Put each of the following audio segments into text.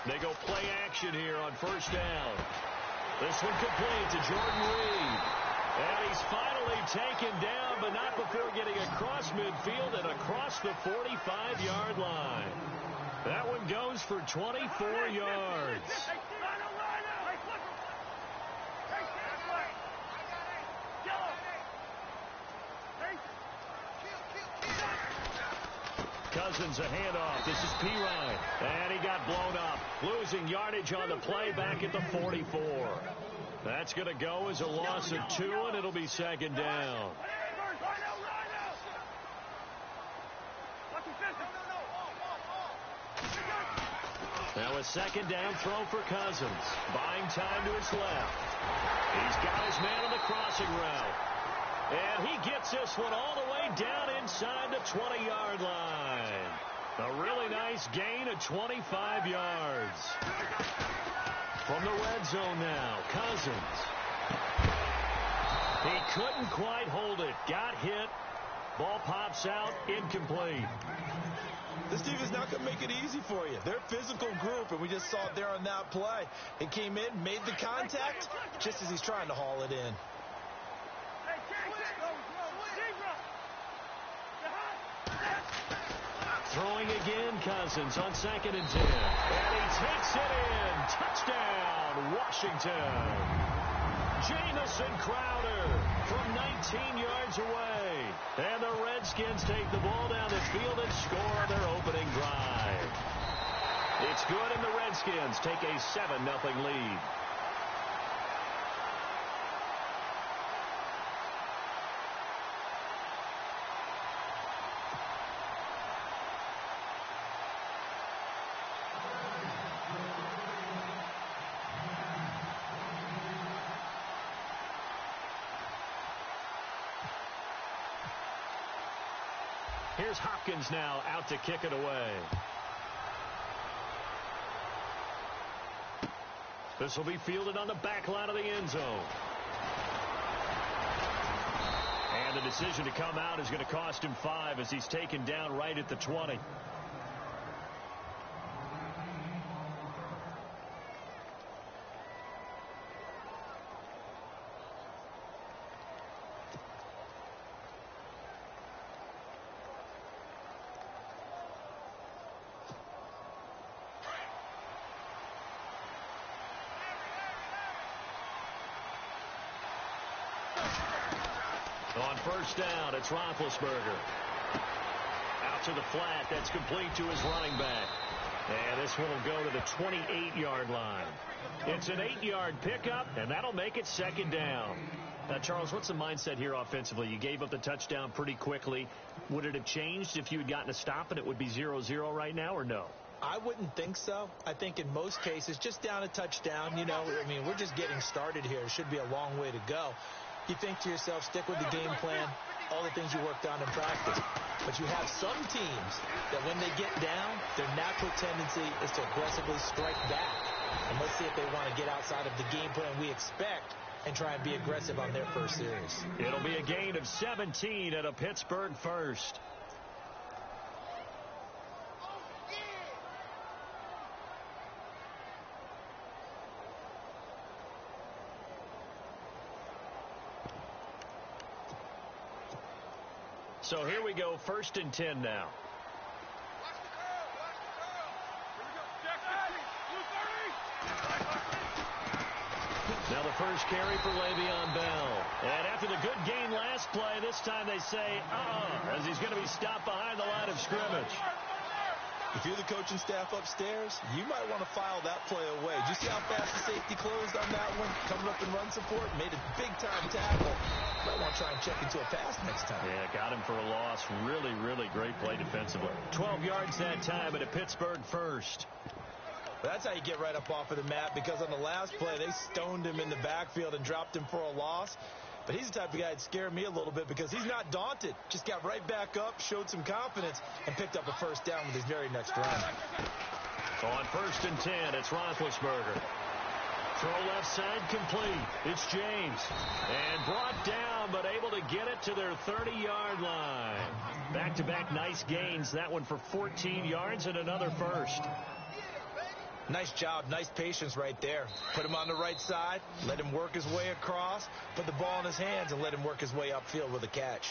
They go play action here on first down. This one complete to Jordan Reed. And he's finally taken down, but not before getting across midfield and across the 45-yard line. That one goes for 24 yards. Cousins a handoff. This is Pirine. And he got blown up. Losing yardage on the play back at the 44. That's going to go as a loss of 2, and it'll be second down. Now a second down throw for Cousins. Buying time to his left. He's got his man on the crossing route. And he gets this one all the way down inside the 20-yard line. A really nice gain of 25 yards. From the red zone now, Cousins. He couldn't quite hold it. Got hit. Ball pops out, incomplete. This team is not going to make it easy for you. They're a physical group, and we just saw it there on that play. He came in, made the contact, just as he's trying to haul it in. Throwing again, Cousins on 2nd and 10. And he takes it in. Touchdown, Washington. Jamison Crowder from 19 yards away. And the Redskins take the ball down the field and score their opening drive. It's good, and the Redskins take a 7-0 lead. Here's Hopkins now out to kick it away. This will be fielded on the back line of the end zone. And the decision to come out is going to cost him 5 as he's taken down right at the 20. On first down, it's Roethlisberger. Out to the flat. That's complete to his running back. And this one will go to the 28-yard line. It's an 8-yard pickup, and that'll make it second down. Now, Charles, what's the mindset here offensively? You gave up the touchdown pretty quickly. Would it have changed if you had gotten a stop and it would be 0-0 right now, or no? I wouldn't think so. I think in most cases, just down a touchdown, we're just getting started here. It should be a long way to go. You think to yourself, stick with the game plan, all the things you worked on in practice. But you have some teams that when they get down, their natural tendency is to aggressively strike back. And let's see if they want to get outside of the game plan we expect and try and be aggressive on their first series. It'll be a gain of 17 at a Pittsburgh first. So here we go, 1st and 10 now. Now the first carry for Le'Veon Bell. And after the good gain last play, this time they say, as he's going to be stopped behind the line of scrimmage. If you're the coaching staff upstairs, you might want to file that play away. Did you see how fast the safety closed on that one? Coming up in run support, made a big-time tackle. Might want to try and check into a pass next time. Yeah, got him for a loss. Really, really great play defensively. 12 yards that time at a Pittsburgh first. That's how you get right up off of the mat, because on the last play, they stoned him in the backfield and dropped him for a loss. But he's the type of guy that scared me a little bit because he's not daunted. Just got right back up, showed some confidence, and picked up a first down with his very next run. So on 1st and 10, it's Roethlisberger. Throw left side complete. It's James. And brought down, but able to get it to their 30-yard line. Back-to-back nice gains. That one for 14 yards and another first. Nice job. Nice patience right there. Put him on the right side. Let him work his way across. Put the ball in his hands and let him work his way upfield with a catch.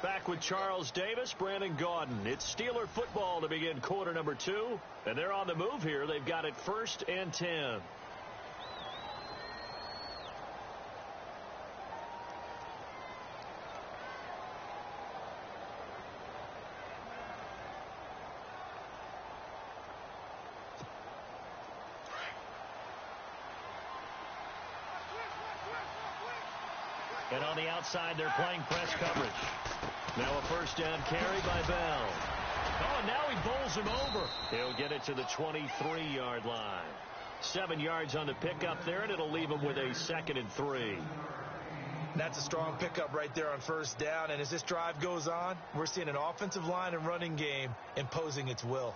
Back with Charles Davis, Brandon Gaudin. It's Steeler football to begin quarter number 2. And they're on the move here. They've got it 1st and 10. And on the outside, they're playing press coverage. Now a first down carry by Bell. Oh, and now he bowls him over. He'll get it to the 23-yard line. 7 yards on the pickup there, and it'll leave him with a 2nd and 3. That's a strong pickup right there on first down. And as this drive goes on, we're seeing an offensive line and running game imposing its will.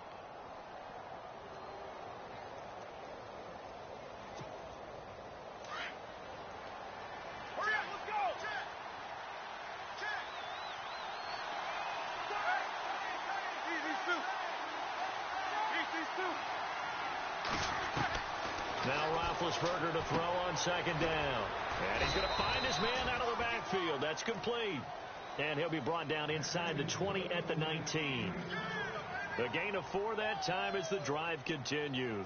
Now Roethlisberger to throw on 2nd down. And he's going to find his man out of the backfield. That's complete. And he'll be brought down inside the 20 at the 19. The gain of 4 that time as the drive continues.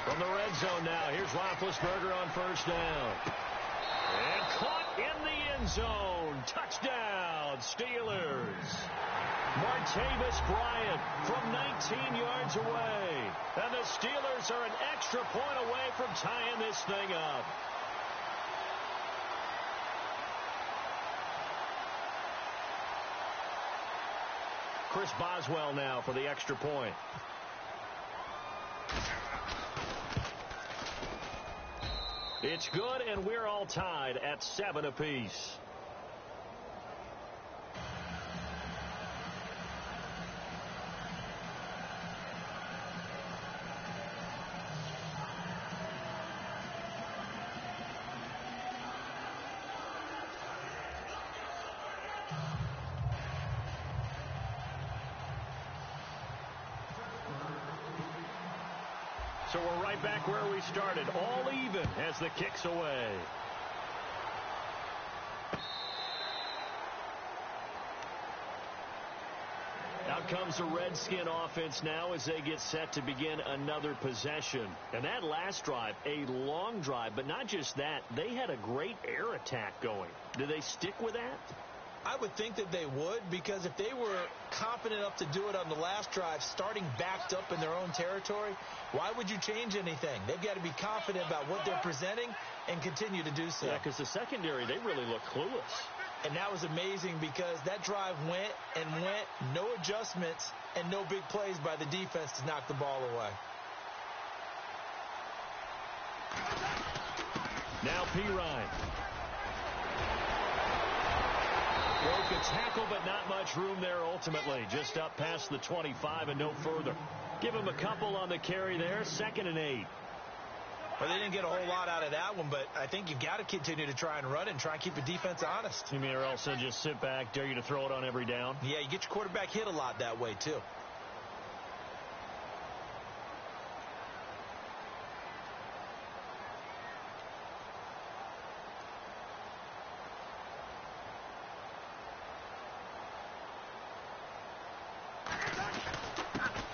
From the red zone now, here's Roethlisberger on first down. And caught in the end zone. Touchdown, Steelers. Martavis Bryant from 19 yards away. And the Steelers are an extra point away from tying this thing up. Chris Boswell now for the extra point. It's good, and we're all tied at 7 apiece. So we're right back where we started, all even as the kick's away. Out comes the Redskin offense now as they get set to begin another possession. And that last drive, a long drive, but not just that, they had a great air attack going. Do they stick with that? I would think that they would, because if they were confident enough to do it on the last drive, starting backed up in their own territory, why would you change anything? They've got to be confident about what they're presenting and continue to do so. Yeah, because the secondary, they really look clueless. And that was amazing because that drive went and went, no adjustments and no big plays by the defense to knock the ball away. Now Pirine. Broke a tackle, but not much room there ultimately. Just up past the 25 and no further. Give him a couple on the carry there. 2nd and 8. Well, they didn't get a whole lot out of that one, but I think you've got to continue to try and run and try and keep the defense honest. You mean or else they'll just sit back, dare you to throw it on every down? Yeah, you get your quarterback hit a lot that way, too.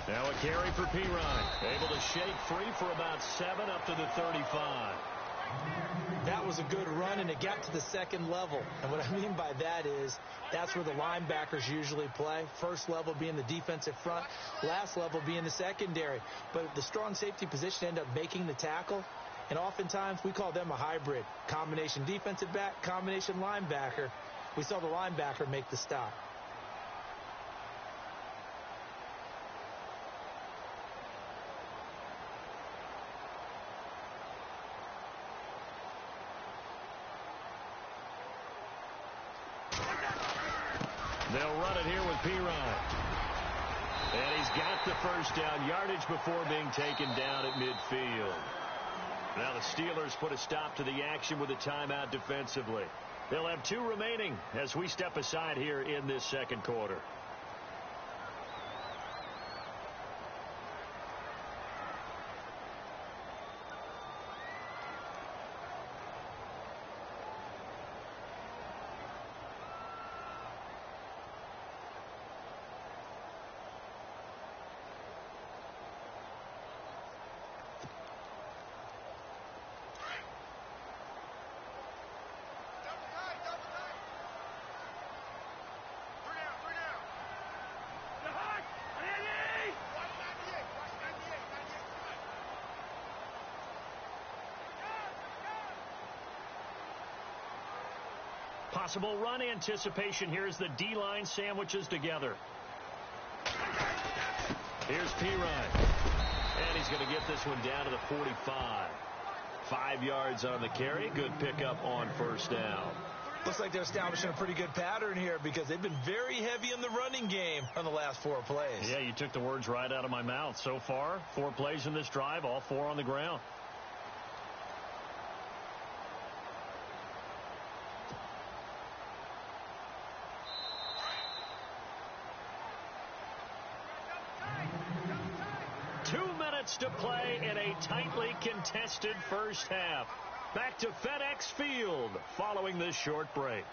Now a carry for Pirine. Able to shake free for about 7 up to the 35. That was a good run, and it got to the second level. And what I mean by that is that's where the linebackers usually play. First level being the defensive front, last level being the secondary. But the strong safety position ended up making the tackle. And oftentimes we call them a hybrid. Combination defensive back, combination linebacker. We saw the linebacker make the stop. They'll run it here with Pirine. And he's got the first down, yardage before being taken down at midfield. Now the Steelers put a stop to the action with a timeout defensively. They'll have 2 remaining as we step aside here in this second quarter. Possible run anticipation here as the D-line sandwiches together. Here's Pirine. And he's going to get this one down to the 45. 5 yards on the carry. Good pickup on first down. Looks like they're establishing a pretty good pattern here because they've been very heavy in the running game on the last 4 plays. Yeah, you took the words right out of my mouth. So far, 4 plays in this drive, all 4 on the ground. To play in a tightly contested first half. Back to FedEx Field following this short break.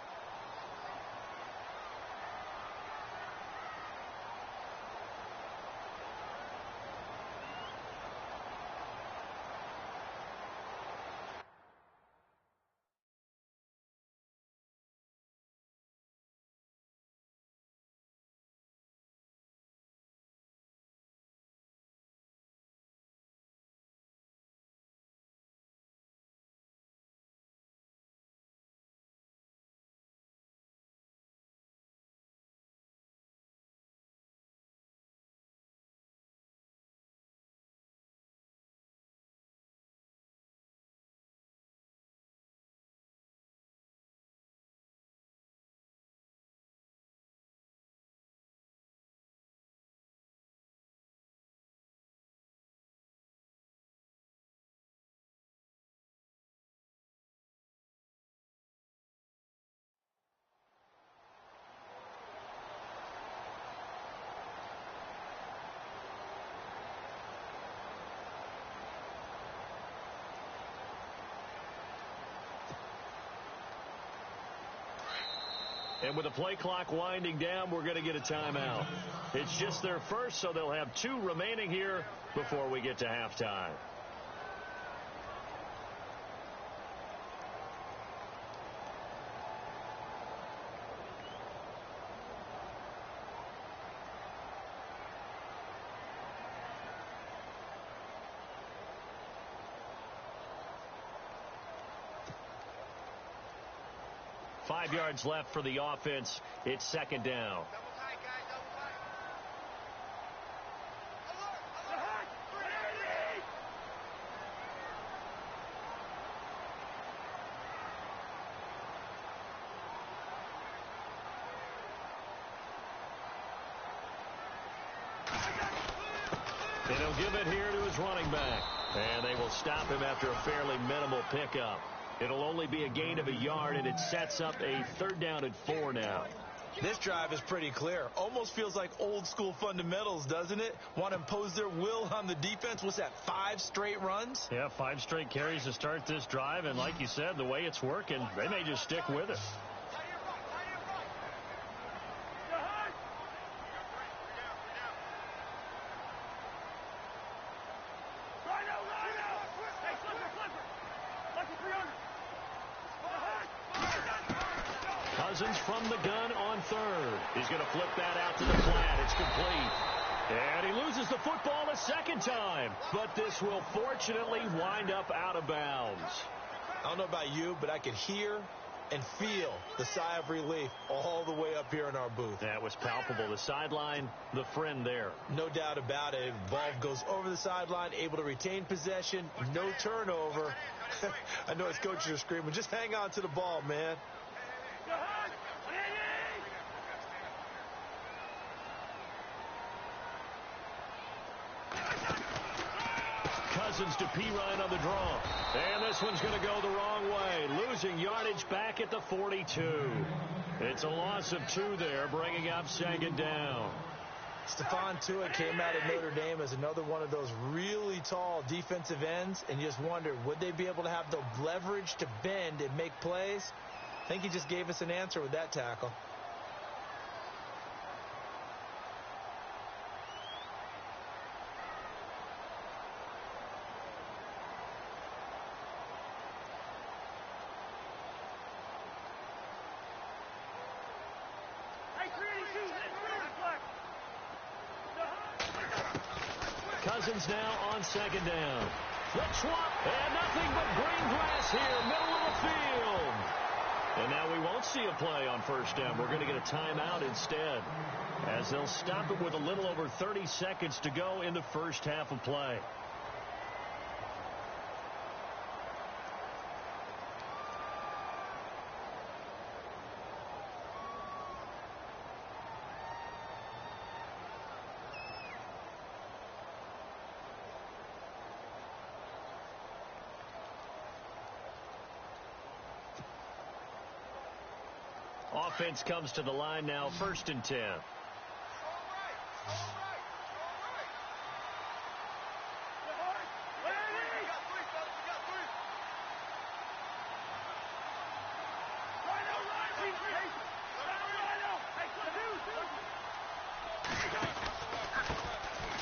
And with the play clock winding down, we're going to get a timeout. It's just their first, so they'll have 2 remaining here before we get to halftime. Five yards left for the offense. It's second down. And he'll give it here to his running back. And they will stop him after a fairly minimal pickup. It'll only be a gain of a yard, and it sets up a 3rd down and 4 now. This drive is pretty clear. Almost feels like old school fundamentals, doesn't it? Want to impose their will on the defense. What's that, 5 straight runs? Yeah, 5 straight carries to start this drive, and like you said, the way it's working, they may just stick with it. From the gun on 3rd. He's going to flip that out to the flat. It's complete. And he loses the football a second time. But this will fortunately wind up out of bounds. I don't know about you, but I can hear and feel the sigh of relief all the way up here in our booth. That was palpable. The sideline, the friend there. No doubt about it. Ball goes over the sideline, able to retain possession, no turnover. I know his coaches are screaming, just hang on to the ball, man. Cousins to Pirine on the draw. And this one's going to go the wrong way. Losing yardage back at the 42. It's a loss of 2 there, bringing up second down. Stephon Tuitt came out of Notre Dame as another one of those really tall defensive ends, and you just wondered, would they be able to have the leverage to bend and make plays? I think he just gave us an answer with that tackle. Cousins now on second down. Flip swap, and nothing but green grass here, middle of the field. And now we won't see a play on first down. We're going to get a timeout instead, as they'll stop it with a little over 30 seconds to go in the first half of play. Offense comes to the line now, 1st and 10.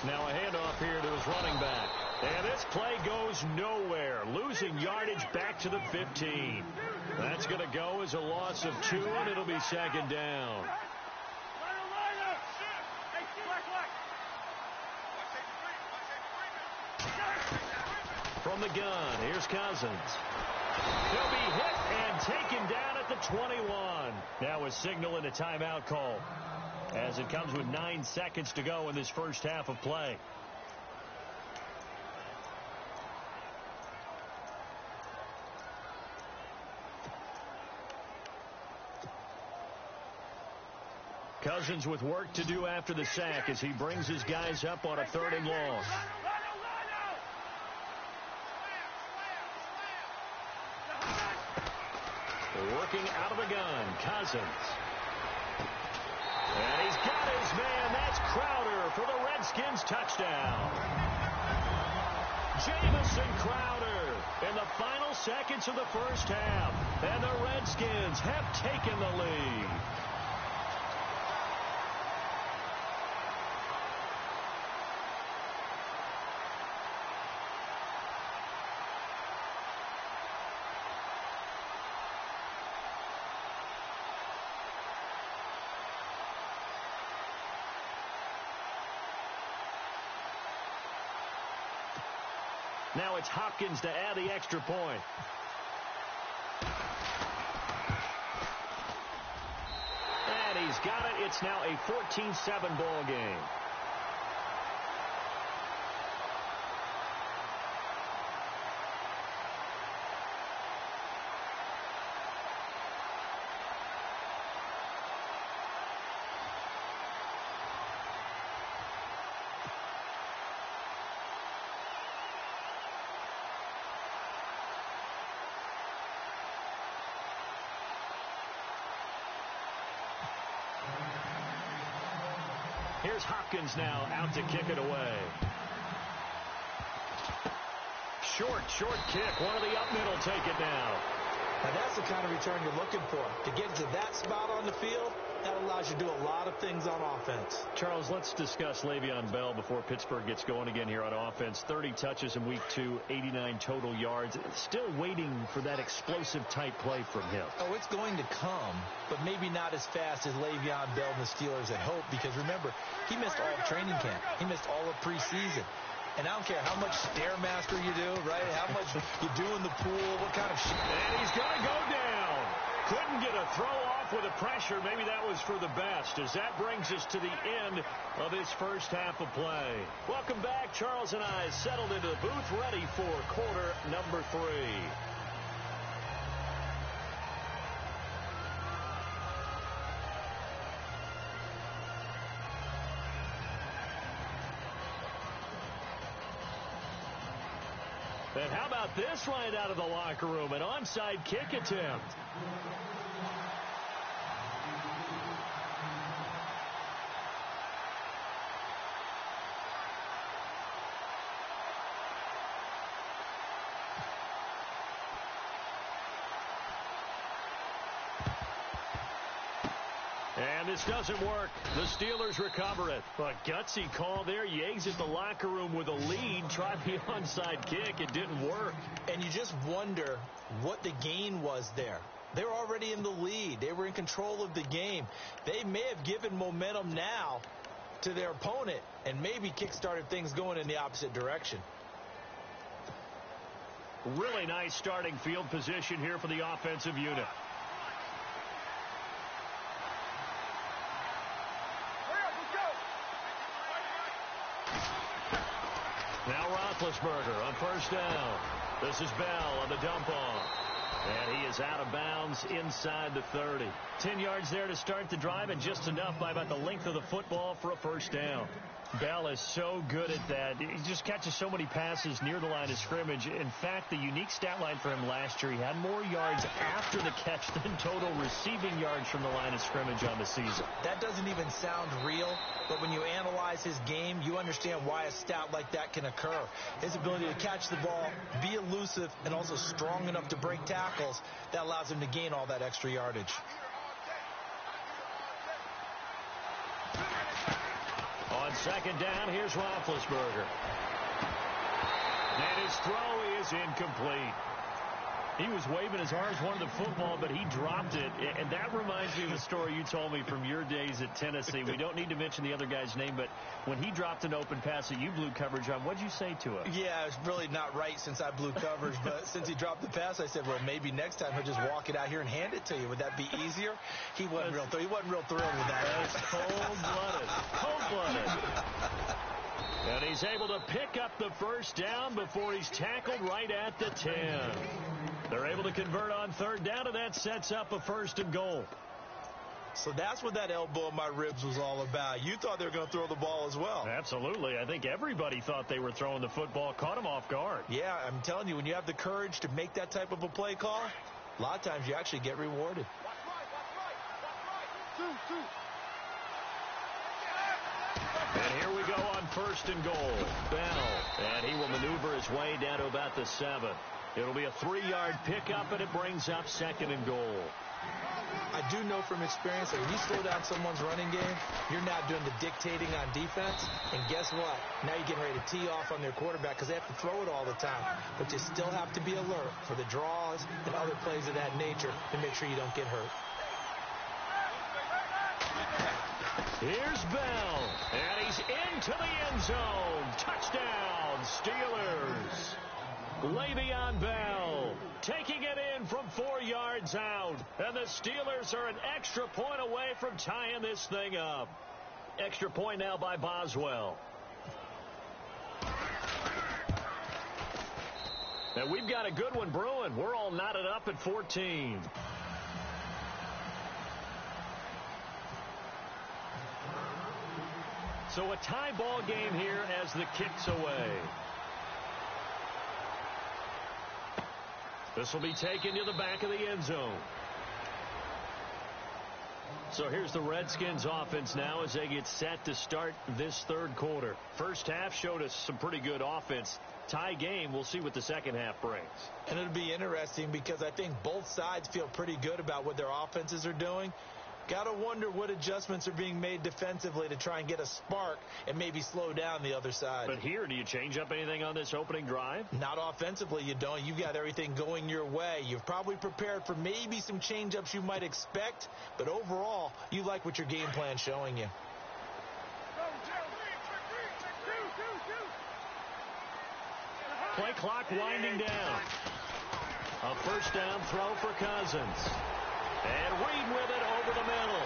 Now a handoff here to his running back. And this play goes nowhere. Losing yardage back to the 15. That's going to go as a loss of 2, and it'll be second down. From the gun, here's Cousins. He'll be hit and taken down at the 21. Now a signal and a timeout call, as it comes with 9 seconds to go in this first half of play. Cousins with work to do after the sack as he brings his guys up on a 3rd and long. Working out of the gun, Cousins. And he's got his man. That's Crowder for the Redskins touchdown. Jamison Crowder in the final seconds of the first half. And the Redskins have taken the lead. Now it's Hopkins to add the extra point. And he's got it. It's now a 14-7 ball game. Here's Hopkins now out to kick it away. Short kick. One of the up middle take it now. Now that's the kind of return you're looking for. To get to that spot on the field, that allows you to do a lot of things on offense. Charles, let's discuss Le'Veon Bell before Pittsburgh gets going again here on offense. 30 touches in week 2, 89 total yards. Still waiting for that explosive type play from him. Oh, it's going to come, but maybe not as fast as Le'Veon Bell and the Steelers had hoped, because remember, he missed all of training camp. He missed all of preseason. And I don't care how much Stairmaster you do, right? How much you do in the pool, what kind of shit. And he's going to go down. Couldn't get a throw off with the pressure. Maybe that was for the best, as that brings us to the end of this first half of play. Welcome back. Charles and I settled into the booth, ready for quarter number 3. And how about this right out of the locker room? An onside kick attempt. And this doesn't work. The Steelers recover it. A gutsy call there. You exit the locker room with a lead. Try the onside kick. It didn't work. And you just wonder what the gain was there. They're already in the lead. They were in control of the game. They may have given momentum now to their opponent and maybe kick-started things going in the opposite direction. Really nice starting field position here for the offensive unit. Now Roethlisberger on first down. This is Bell on the dump off. And he is out of bounds inside the 30. 10 yards there to start the drive, and just enough by about the length of the football for a first down. Bell is so good at that. He just catches so many passes near the line of scrimmage. In fact, the unique stat line for him last year, he had more yards after the catch than total receiving yards from the line of scrimmage on the season. That doesn't even sound real, but when you analyze his game, you understand why a stat like that can occur. His ability to catch the ball, be elusive, and also strong enough to break tackles, that allows him to gain all that extra yardage. On second down, here's Roethlisberger. And his throw is incomplete. He was waving his arms, wanted the football, but he dropped it. And that reminds me of a story you told me from your days at Tennessee. We don't need to mention the other guy's name, but when he dropped an open pass that you blew coverage on, what'd you say to him? Yeah, it's really not right since I blew coverage, but since he dropped the pass, I said, well, maybe next time he'll just walk it out here and hand it to you. Would that be easier? He wasn't real thrilled with that. That's cold-blooded. Cold-blooded. And he's able to pick up the first down before he's tackled right at the 10. They're able to convert on third down, and that sets up a first and goal. So that's what that elbow in my ribs was all about. You thought they were going to throw the ball as well. Absolutely. I think everybody thought they were throwing the football, caught him off guard. Yeah, I'm telling you, when you have the courage to make that type of a play call, a lot of times you actually get rewarded. And here we go on first and goal. Bell, and he will maneuver his way down to about the 7. It'll be a 3-yard pickup, and it brings up second and goal. I do know from experience that when you slow down someone's running game, you're now doing the dictating on defense. And guess what? Now you're getting ready to tee off on their quarterback because they have to throw it all the time. But you still have to be alert for the draws and other plays of that nature to make sure you don't get hurt. Here's Bell, and he's into the end zone. Touchdown, Steelers. Le'Veon Bell taking it in from 4 yards out. And the Steelers are an extra point away from tying this thing up. Extra point now by Boswell. And we've got a good one brewing. We're all knotted up at 14. So a tie ball game here as the kick's away. This will be taken to the back of the end zone. So here's the Redskins offense now as they get set to start this third quarter. First half showed us some pretty good offense. Tie game, we'll see what the second half brings. And it'll be interesting because I think both sides feel pretty good about what their offenses are doing. Got to wonder what adjustments are being made defensively to try and get a spark and maybe slow down the other side. But here, do you change up anything on this opening drive? Not offensively, you don't. You've got everything going your way. You've probably prepared for maybe some change-ups you might expect, but overall, you like what your game plan's showing you. Play clock winding down. A first down throw for Cousins. And Reed with it over the middle.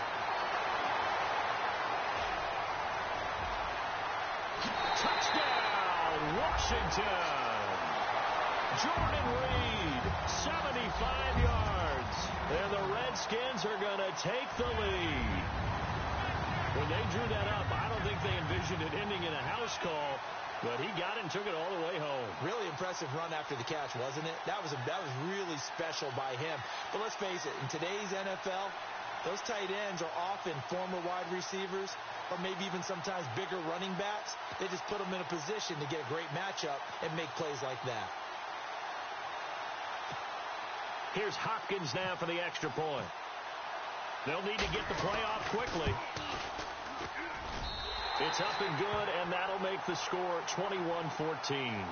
Touchdown, Washington. Jordan Reed, 75 yards. And the Redskins are going to take the lead. When they drew that up, I don't think they envisioned it ending in a house call. But he got it and took it all the way home. Really impressive run after the catch, wasn't it? That was really special by him. But let's face it, in today's NFL, those tight ends are often former wide receivers or maybe even sometimes bigger running backs. They just put them in a position to get a great matchup and make plays like that. Here's Hopkins now for the extra point. They'll need to get the play off quickly. It's up and good, and that'll make the score 21-14.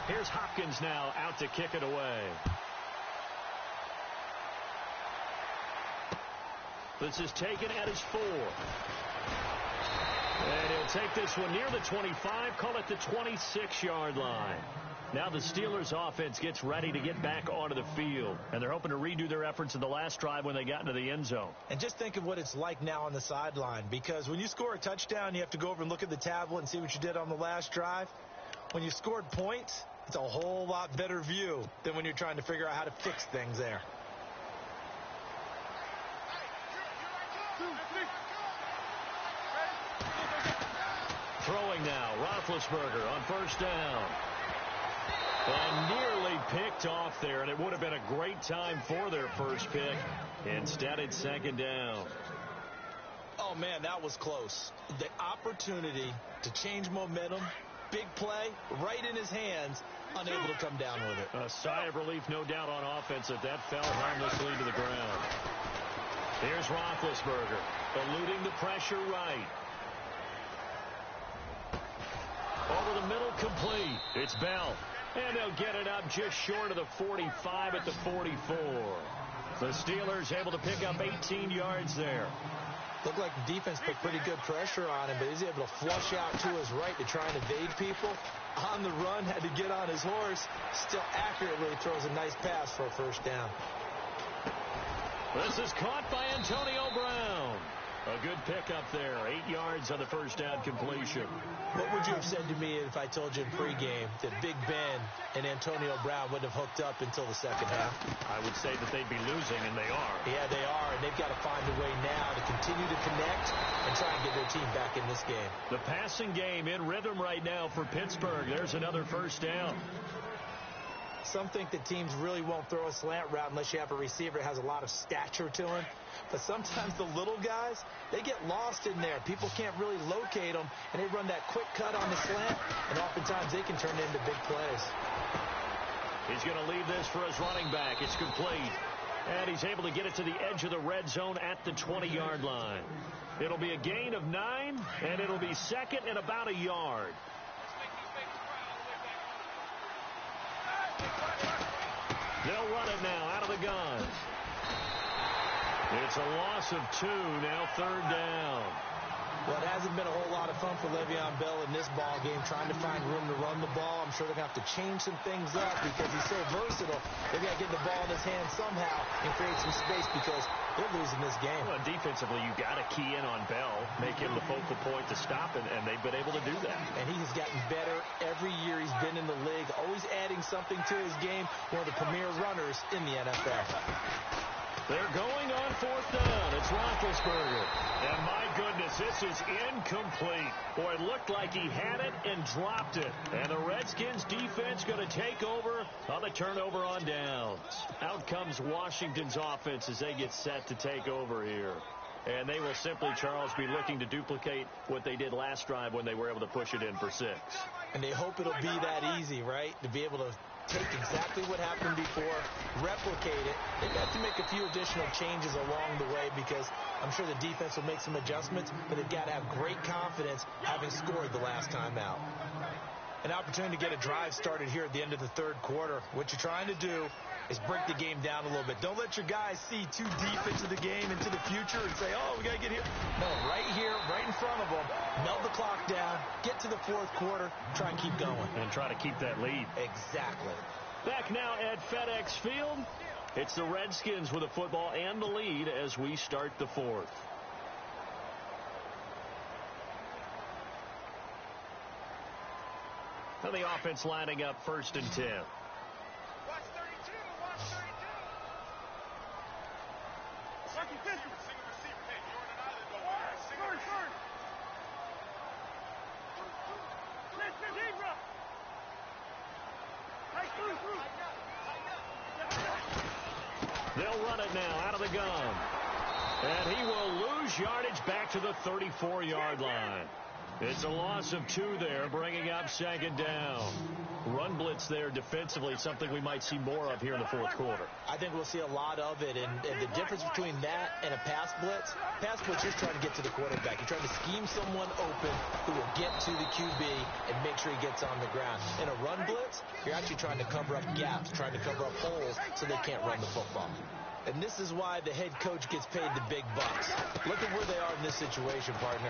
Here's Hopkins now out to kick it away. This is taken at his 4. And he'll take this one near the 25, call it the 26-yard line. Now the Steelers offense gets ready to get back onto the field. And they're hoping to redo their efforts in the last drive when they got into the end zone. And just think of what it's like now on the sideline. Because when you score a touchdown, you have to go over and look at the tablet and see what you did on the last drive. When you scored points, it's a whole lot better view than when you're trying to figure out how to fix things there. Throwing now, Roethlisberger on first down. And nearly picked off there, and it would have been a great time for their first pick. Instead, it's second down. Oh, man, that was close. The opportunity to change momentum, big play, right in his hands, unable to come down with it. A sigh of relief, no doubt, on offense that fell harmlessly to the ground. Here's Roethlisberger, eluding the pressure right. Over the middle, complete. It's Bell. And they'll get it up just short of the 45 at the 44. The Steelers able to pick up 18 yards there. Looked like the defense put pretty good pressure on him, but he's able to flush out to his right to try and evade people. On the run, had to get on his horse. Still accurately throws a nice pass for a first down. This is caught by Antonio Brown. A good pickup there. 8 yards on the first down completion. What would you have said to me if I told you in pregame that Big Ben and Antonio Brown wouldn't have hooked up until the second half? I would say that they'd be losing, and they are. Yeah, they are, and they've got to find a way now to continue to connect and try and get their team back in this game. The passing game in rhythm right now for Pittsburgh. There's another first down. Some think that teams really won't throw a slant route unless you have a receiver that has a lot of stature to him. But sometimes the little guys, they get lost in there. People can't really locate them, and they run that quick cut on the slant, and oftentimes they can turn it into big plays. He's going to leave this for his running back. It's complete. And he's able to get it to the edge of the red zone at the 20-yard line. It'll be a gain of 9, and it'll be second and about a yard. They'll run it now out of the gun. It's a loss of 2, now third down. Well, it hasn't been a whole lot of fun for Le'Veon Bell in this ball game, trying to find room to run the ball. I'm sure they're going to have to change some things up because he's so versatile. They've got to get the ball in his hands somehow and create some space because they're losing this game. Well, defensively, you've got to key in on Bell, make him the focal point to stop it, and they've been able to do that. And he has gotten better every year he's been in the league, always adding something to his game, one of the premier runners in the NFL. They're going on fourth down. It's Roethlisberger. And my goodness, this is incomplete. Boy, it looked like he had it and dropped it. And the Redskins defense going to take over on the turnover on downs. Out comes Washington's offense as they get set to take over here. And they will simply, Charles, be looking to duplicate what they did last drive when they were able to push it in for 6. And they hope it'll be that easy, right? To be able to take exactly what happened before, replicate it. They've got to make a few additional changes along the way because I'm sure the defense will make some adjustments, but they've got to have great confidence having scored the last time out. An opportunity to get a drive started here at the end of the third quarter. What you're trying to do is break the game down a little bit. Don't let your guys see too deep into the game, into the future, and say, oh, we got to get here. No, right here, right in front of them, melt the clock down, get to the fourth quarter, try and keep going. And try to keep that lead. Exactly. Back now at FedEx Field. It's the Redskins with the football and the lead as we start the fourth. And the offense lining up 1st and 10. Watch 32. Watch 32. Single receiver. Hey, you're on an island over there. Single receiver. They'll run it now out of the gun. And he will lose yardage back to the 34-yard line. It's a loss of 2 there, bringing up 2nd down. Run blitz there defensively, something we might see more of here in the 4th quarter. I think we'll see a lot of it, and the difference between that and a pass blitz, you're trying to get to the quarterback. You're trying to scheme someone open who will get to the QB and make sure he gets on the ground. In a run blitz, you're actually trying to cover up gaps, trying to cover up holes so they can't run the football. And this is why the head coach gets paid the big bucks. Look at where they are in this situation, partner.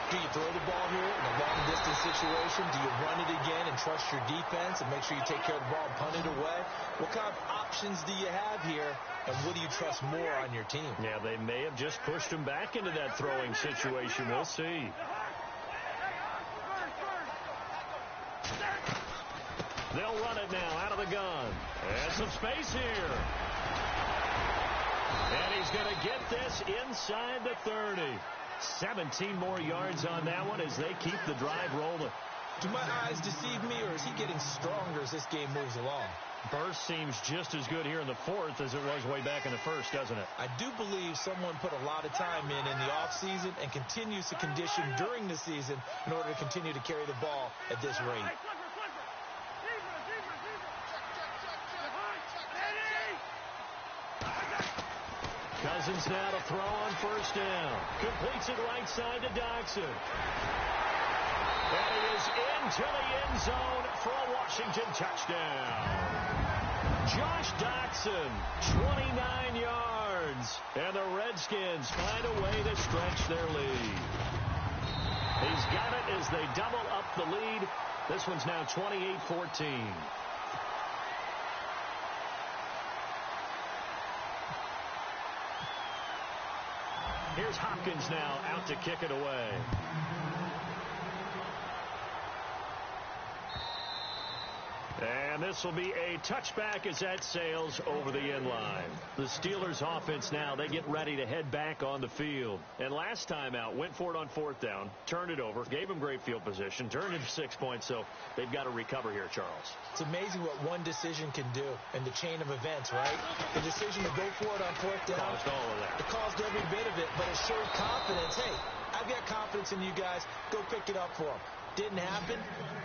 Do you throw the ball here in a long-distance situation? Do you run it again and trust your defense and make sure you take care of the ball and punt it away? What kind of options do you have here, and what do you trust more on your team? Yeah, they may have just pushed him back into that throwing situation. We'll see. They'll run it now out of the gun. And some space here. And he's going to get this inside the 30. 17 more yards on that one as they keep the drive rolling. Do my eyes deceive me, or is he getting stronger as this game moves along? Burst seems just as good here in the 4th as it was way back in the 1st, doesn't it? I do believe someone put a lot of time in the offseason and continues to condition during the season in order to continue to carry the ball at this rate. Cousins now to throw on 1st down. Completes it right side to Doxson. And he is into the end zone for a Washington touchdown. Josh Doxson, 29 yards. And the Redskins find a way to stretch their lead. He's got it as they double up the lead. This one's now 28-14. Here's Hopkins now out to kick it away. And this will be a touchback as that sails over the end line. The Steelers offense now, they get ready to head back on the field. And last time out, went for it on 4th down, turned it over, gave them great field position, turned it 6 points, so they've got to recover here, Charles. It's amazing what one decision can do in the chain of events, right? The decision to go for it on 4th down. Caused all of that. It caused every bit of it, but it showed confidence. Hey, I've got confidence in you guys. Go pick it up for them. Didn't happen.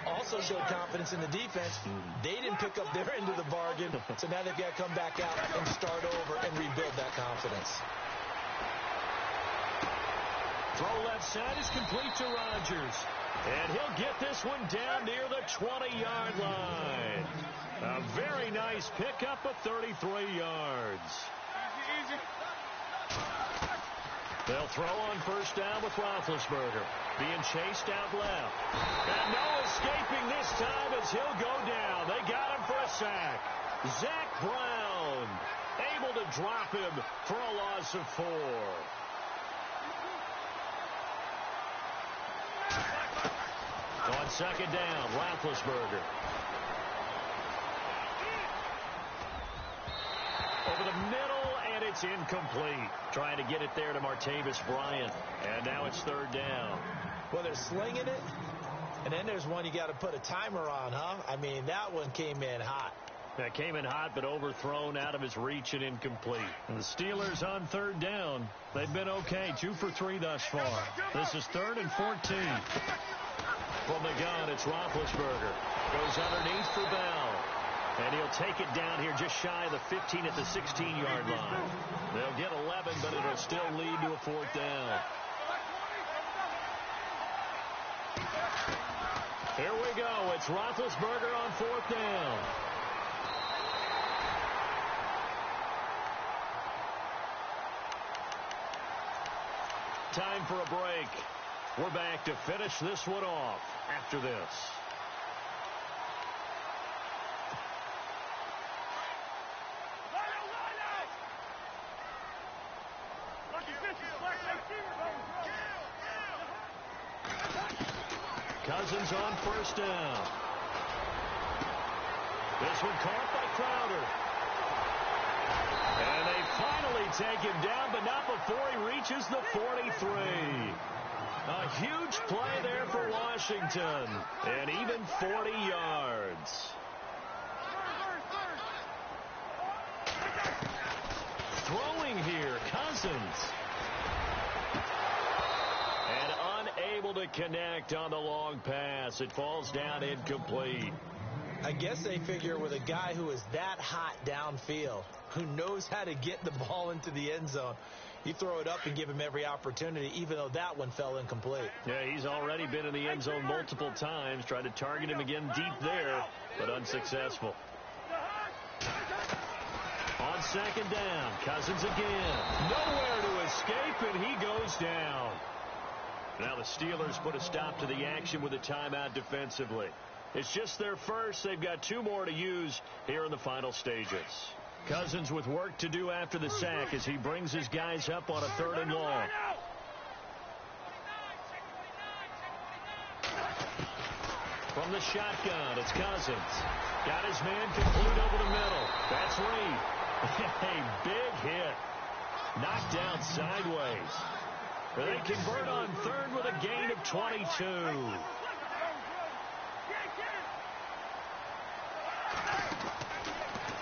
Also showed confidence in the defense. They didn't pick up their end of the bargain, so now they've got to come back out and start over and rebuild that confidence. Throw left side is complete to Rodgers. And he'll get this one down near the 20-yard line. A very nice pickup of 33 yards. Easy. They'll throw on 1st down with Roethlisberger. Being chased out left. And no escaping this time as he'll go down. They got him for a sack. Zach Brown able to drop him for a loss of 4. On 2nd down, Roethlisberger. Over the middle, and it's incomplete. Trying to get it there to Martavis Bryant. And now it's 3rd down. Well, they're slinging it, and then there's one you got to put a timer on, huh? I mean, that one came in hot. That came in hot, but overthrown out of his reach and incomplete. And the Steelers on 3rd down. They've been okay, 2 for 3 thus far. This is 3rd and 14. From the gun, it's Roethlisberger. Goes underneath for Bell. And he'll take it down here just shy of the 15 at the 16-yard line. They'll get 11, but it'll still lead to a 4th down. Here we go. It's Roethlisberger on 4th down. Time for a break. We're back to finish this one off after this. Cousins on first down. This one caught by Crowder. And they finally take him down, but not before he reaches the 43. A huge play there for Washington. And even 40 yards. Throwing here, Cousins. And unable to connect on the long pass. It falls down incomplete. I guess they figure with a guy who is that hot downfield, who knows how to get the ball into the end zone, you throw it up and give him every opportunity, even though that one fell incomplete. Yeah, he's already been in the end zone multiple times. Tried to target him again deep there, but unsuccessful. On second down, Cousins again. Nowhere to escape, and he goes down. Now the Steelers put a stop to the action with a timeout defensively. It's just their first. They've got 2 more to use here in the final stages. Cousins with work to do after the sack as he brings his guys up on a 3rd and long. From the shotgun, it's Cousins. Got his man complete over the middle. That's Reed. A big hit. Knocked down sideways. They convert on 3rd with a gain of 22.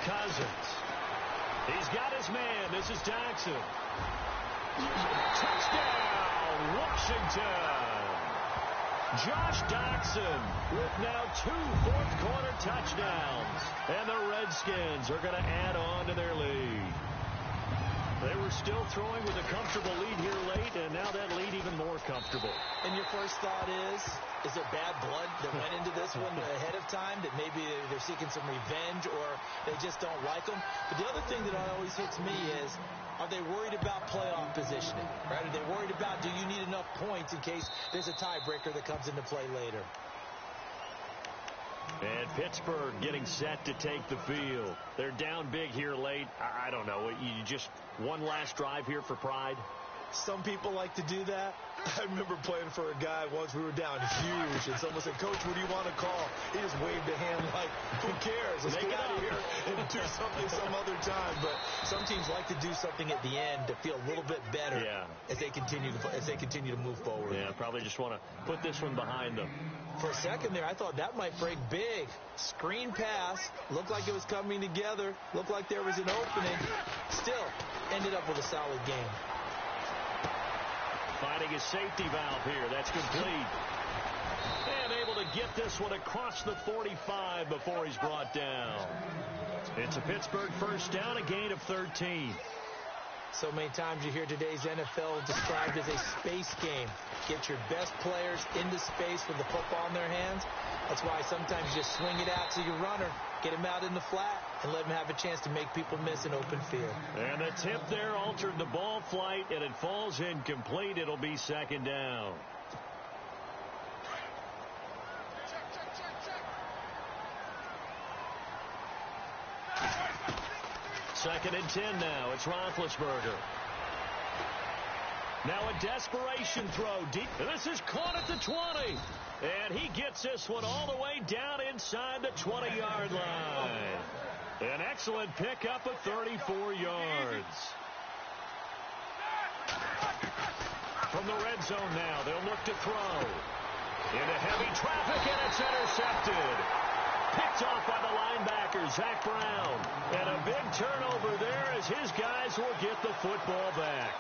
Cousins. He's got his man. This is Jackson. Touchdown, Washington. Josh Doctson with now 2 fourth-quarter touchdowns. And the Redskins are going to add on to their lead. They were still throwing with a comfortable lead here late, and now that lead even more comfortable. And your first thought is there bad blood that went into this one ahead of time, that maybe they're seeking some revenge or they just don't like them? But the other thing that always hits me is, are they worried about playoff positioning? Right? Are they worried about, do you need enough points in case there's a tiebreaker that comes into play later? And Pittsburgh getting set to take the field. They're down big here late. I don't know. You just one last drive here for pride? Some people like to do that. I remember playing for a guy once. We were down huge, and someone said, "Coach, what do you want to call?" He just waved a hand like, "Who cares? Let's get out of here and do something some other time." But some teams like to do something at the end to feel a little bit better as they continue to move forward. Yeah, probably just want to put this one behind them. For a second there, I thought that might break big. Screen pass. Looked like it was coming together. Looked like there was an opening. Still, ended up with a solid game. Finding his safety valve here. That's complete. And able to get this one across the 45 before he's brought down. It's a Pittsburgh first down, a gain of 13. So many times you hear today's NFL described as a space game. Get your best players into space with the football in their hands. That's why sometimes you just swing it out to your runner, get him out in the flat, and let him have a chance to make people miss an open field. And the tip there altered the ball flight, and it falls incomplete. It'll be second down. Second and 10 now. It's Roethlisberger. Now a desperation throw deep. This is caught at the 20. And he gets this one all the way down inside the 20-yard line. An excellent pickup of 34 yards. From the red zone now, they'll look to throw. Into heavy traffic, and it's intercepted. Picked off by the linebacker, Zach Brown. And a big turnover there as his guys will get the football back.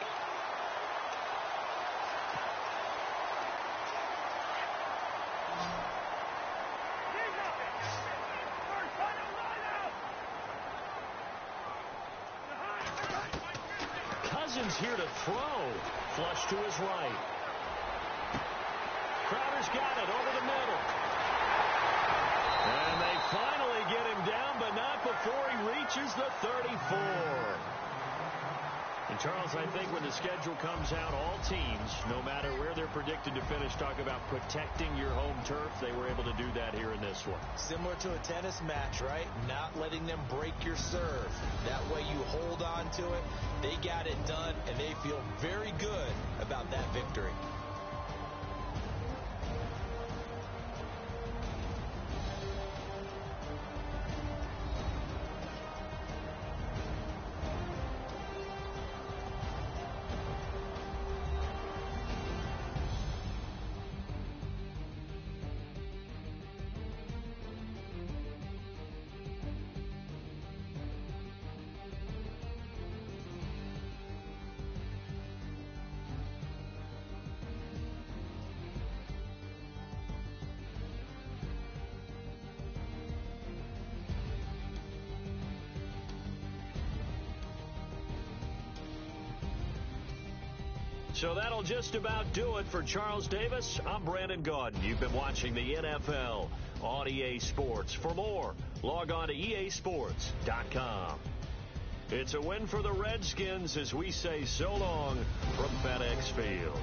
Cousins here to throw. Flush to his right. Crowder's got it over the middle. And they finally get him down, but not before he reaches the 34. And, Charles, I think when the schedule comes out, all teams, no matter where they're predicted to finish, talk about protecting your home turf. They were able to do that here in this one. Similar to a tennis match, right? Not letting them break your serve. That way you hold on to it. They got it done, and they feel very good about that victory. So that'll just about do it for Charles Davis. I'm Brandon Gaudin. You've been watching the NFL on EA Sports. For more, log on to easports.com. It's a win for the Redskins as we say so long from FedEx Field.